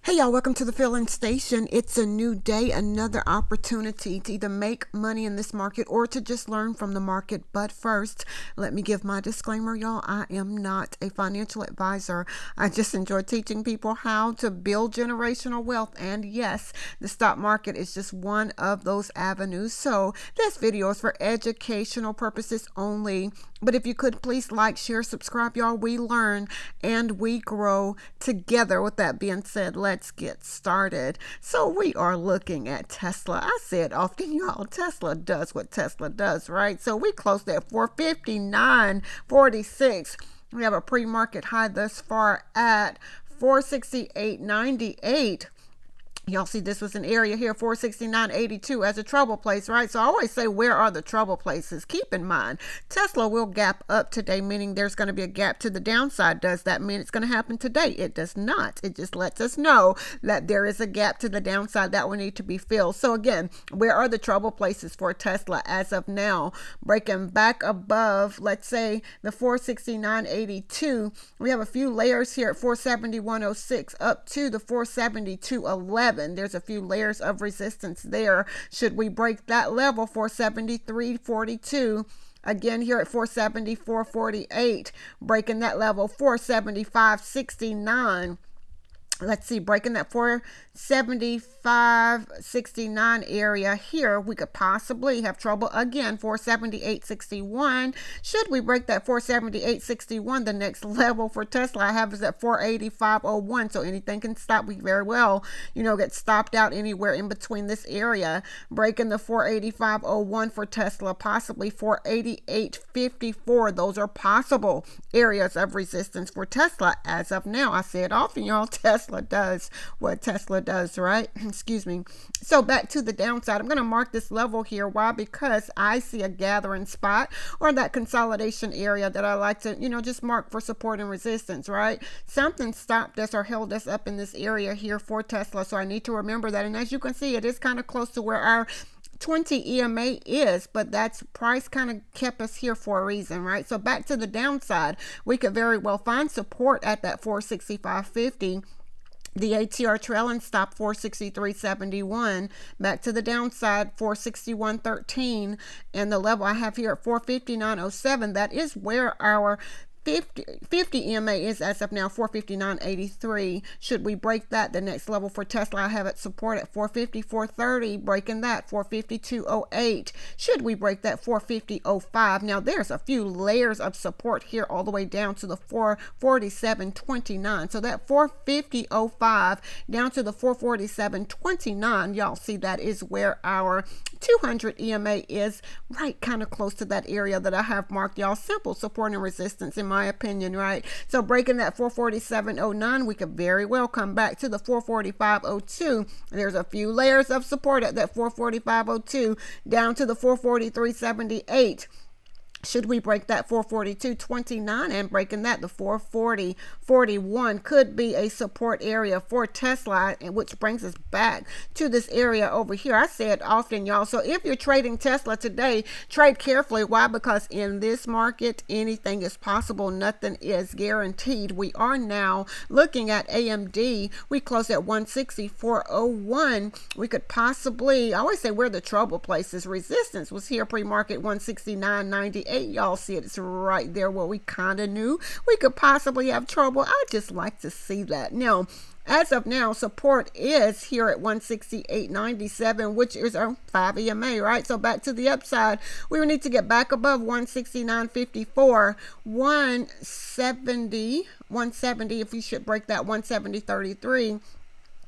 Hey y'all, welcome to the Fill-In Station. It's a new day, another opportunity to either make money in this market or to just learn from the market. But first, let me give my disclaimer, y'all. I am not a financial advisor. I just enjoy teaching people how to build generational wealth. And yes, the stock market is just one of those avenues. So this video is for educational purposes only. But if you could please like, share, subscribe, y'all. We learn and we grow together. With that being said, let's get started. So we are looking at Tesla. I said often, y'all, Tesla does what Tesla does, right? So we closed at 459.46. We have a pre-market high thus far at 468.98. Y'all see this was an area here, 469.82 as a trouble place, right? So I always say, where are the trouble places? Keep in mind, Tesla will gap up today, meaning there's going to be a gap to the downside. Does that mean it's going to happen today? It does not. It just lets us know that there is a gap to the downside that will need to be filled. So again, where are the trouble places for Tesla as of now? Breaking back above, let's say, the 469.82. We have a few layers here at 471.06 up to the 472.11. There's a few layers of resistance there. Should we break that level, 473.42, again here at 474.48, breaking that level, 475.69. Let's see, breaking that 475.69 area here, we could possibly have trouble again, 478.61. Should we break that 478.61, the next level for Tesla I have is at 485.01. So anything can stop. We very well, get stopped out anywhere in between this area. Breaking the 485.01 for Tesla, possibly 488.54. Those are possible areas of resistance for Tesla as of now. I say it often, y'all, Tesla does what Tesla does, right? Excuse me. So back to the downside, I'm going to mark this level here. Why? Because I see a gathering spot or that consolidation area that I like to, just mark for support and resistance, right? Something stopped us or held us up in this area here for Tesla. So I need to remember that. And as you can see, it is kind of close to where our 20 EMA is, but that's price kind of kept us here for a reason, right? So back to the downside, we could very well find support at that 465.50. The ATR trailing stop 463.71. Back to the downside 461.13, and the level I have here at 459.07. That is where our 50 EMA is as of now, 459.83. Should we break that, the next level for Tesla I have it support at 454.30, breaking that 452.08. Should we break that, 450.05. Now there's a few layers of support here all the way down to the 447.29. So that 450.05 down to the 447.29, y'all see that is where our 200 EMA is, right kind of close to that area that I have marked, y'all. Simple support and resistance in my opinion, right? So breaking that 447.09, we could very well come back to the 445.02. There's a few layers of support at that 445.02 down to the 443.78. Should we break that 442.29 and breaking that, the 440.41 could be a support area for Tesla, and which brings us back to this area over here. I say it often, y'all. So if you're trading Tesla today, trade carefully. Why? Because in this market, anything is possible. Nothing is guaranteed. We are now looking at AMD. We closed at 164.01. We could possibly, I always say where the trouble places, resistance was here pre-market 169.98. Y'all see it, it's right there where we kind of knew we could possibly have trouble. I just like to see that. Now, as of now, support is here at 168.97, which is our 5 EMA, right? So back to the upside, we would need to get back above 169.54, 170, if we should break that 170.33.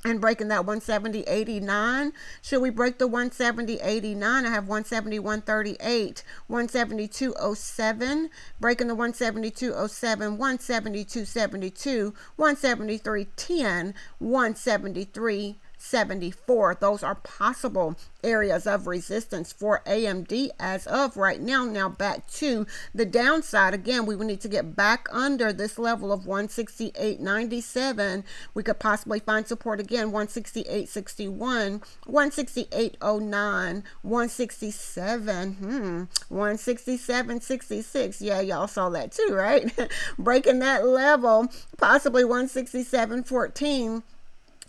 And breaking that 170.89. Should we break the 170.89? I have 171.38, 172.07, breaking the 172.07, 172.72, 173.10, 173.74. Those are possible areas of resistance for AMD as of right now. Now back to the downside. Again, we would need to get back under this level of 168.97. We could possibly find support again, 168.61, 168.09, 167, 167.66. Yeah, y'all saw that too, right? Breaking that level, possibly 167.14.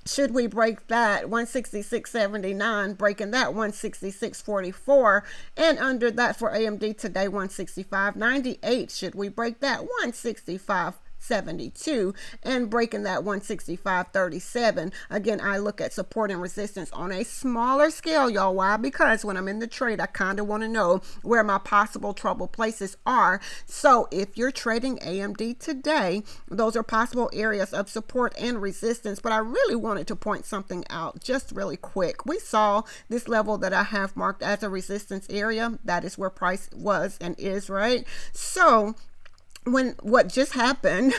should we break that 166.79, breaking that 166.44, and under that for AMD today 165.98, should we break that 165.72 and breaking that 165.37. Again, I look at support and resistance on a smaller scale, y'all. Why? Because when I'm in the trade, I kind of want to know where my possible trouble places are. So if you're trading AMD today, those are possible areas of support and resistance. But I really wanted to point something out just really quick. We saw this level that I have marked as a resistance area. That is where price was and is, right? So when what just happened,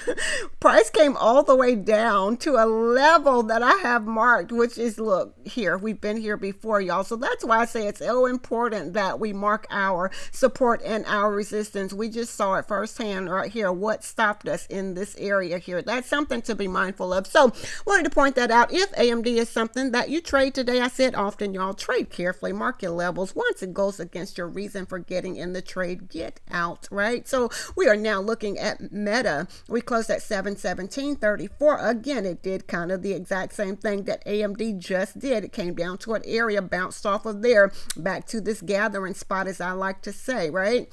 price came all the way down to a level that I have marked, which is, look here, we've been here before, y'all. So that's why I say it's so important that we mark our support and our resistance. We just saw it firsthand right here, what stopped us in this area here. That's something to be mindful of. So wanted to point that out. If AMD is something that you trade today, I said often, y'all, trade carefully, mark your levels. Once it goes against your reason for getting in the trade, get out, right? So we are now looking at Meta. We closed at 717.34. Again, it did kind of the exact same thing that AMD just did. It came down to an area, bounced off of there, back to this gathering spot, as I like to say, right?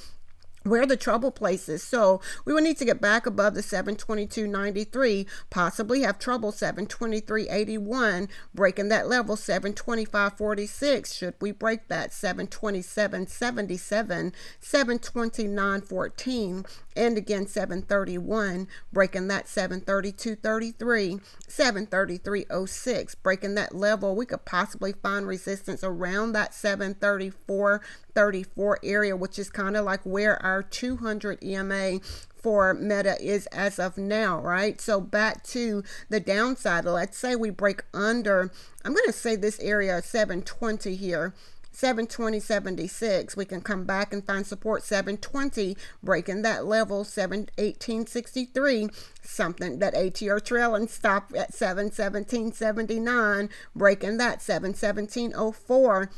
Where are the trouble places? So we will need to get back above the 722.93, possibly have trouble 723.81, breaking that level 725.46. Should we break that 727.77, 729.14, and again 731, breaking that 732.33, 733.06, breaking that level, we could possibly find resistance around that 734.34 area, which is kind of like where our 200 EMA for Meta is as of now, right? So back to the downside, let's say we break under, I'm going to say this area 720 here, 720.76. We can come back and find support 720, breaking that level 718.63, something that ATR trail and stop at 717.79, breaking that 717.04,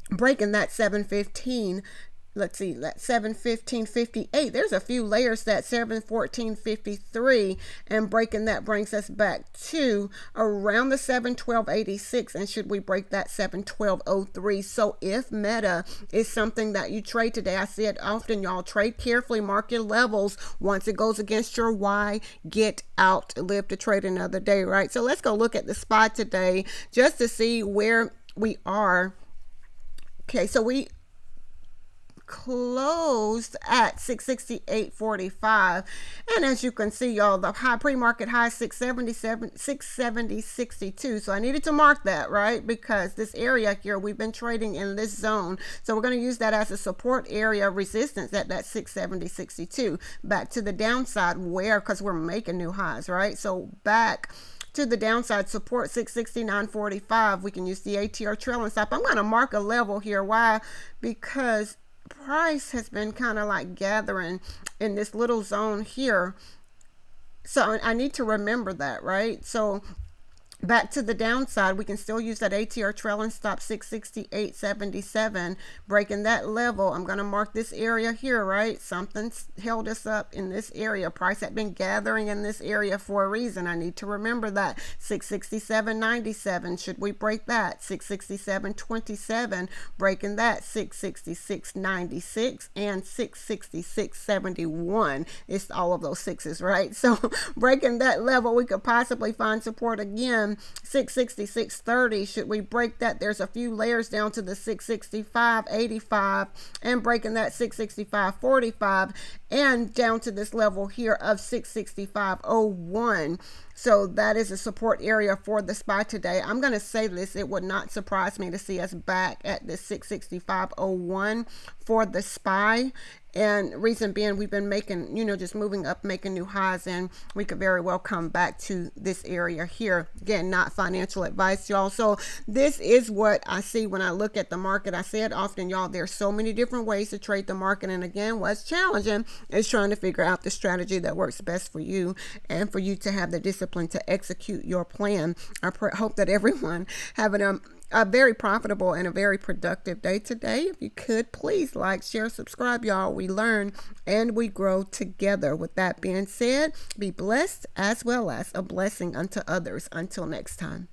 breaking that 715. Let's see, that 715.58. There's a few layers, that 714.53, and breaking that brings us back to around the 712.86. And should we break that 712.03? So if Meta is something that you trade today, I say it often, y'all, trade carefully, mark your levels. Once it goes against your why, get out, live to trade another day, right? So let's go look at the spot today just to see where we are. Okay, so we closed at 668.45, and as you can see, y'all, the high pre-market high 670.62. So I needed to mark that, right, because this area here, we've been trading in this zone, so we're going to use that as a support area, resistance at that 670.62. Back to the downside, where, because we're making new highs, right? So back to the downside, support 669.45. We can use the ATR trailing stop. I'm going to mark a level here. Why? Because price has been kind of like gathering in this little zone here. So I need to remember that, right? So back to the downside, we can still use that ATR trailing stop 668.77, breaking that level. I'm going to mark this area here, right? Something's held us up in this area. Price had been gathering in this area for a reason. I need to remember that. 667.97. Should we break that? 667.27, breaking that 666.96 and 666.71. It's all of those sixes, right? So breaking that level, we could possibly find support again. 666.30. Should we break that? There's a few layers down to the 665.85 and breaking that 665.45 and down to this level here of 665.01. So that is a support area for the SPY today. I'm going to say this, it would not surprise me to see us back at the 665.01 for the SPY. And reason being, we've been making, just moving up, making new highs, and we could very well come back to this area here. Again, not financial advice, y'all. So this is what I see when I look at the market. I say it often, y'all, there's so many different ways to trade the market. And again, what's challenging is trying to figure out the strategy that works best for you and for you to have the discipline to execute your plan. I hope that everyone having a very profitable and a very productive day today. If you could, please like, share, subscribe, y'all. We learn and we grow together. With that being said, be blessed as well as a blessing unto others. Until next time.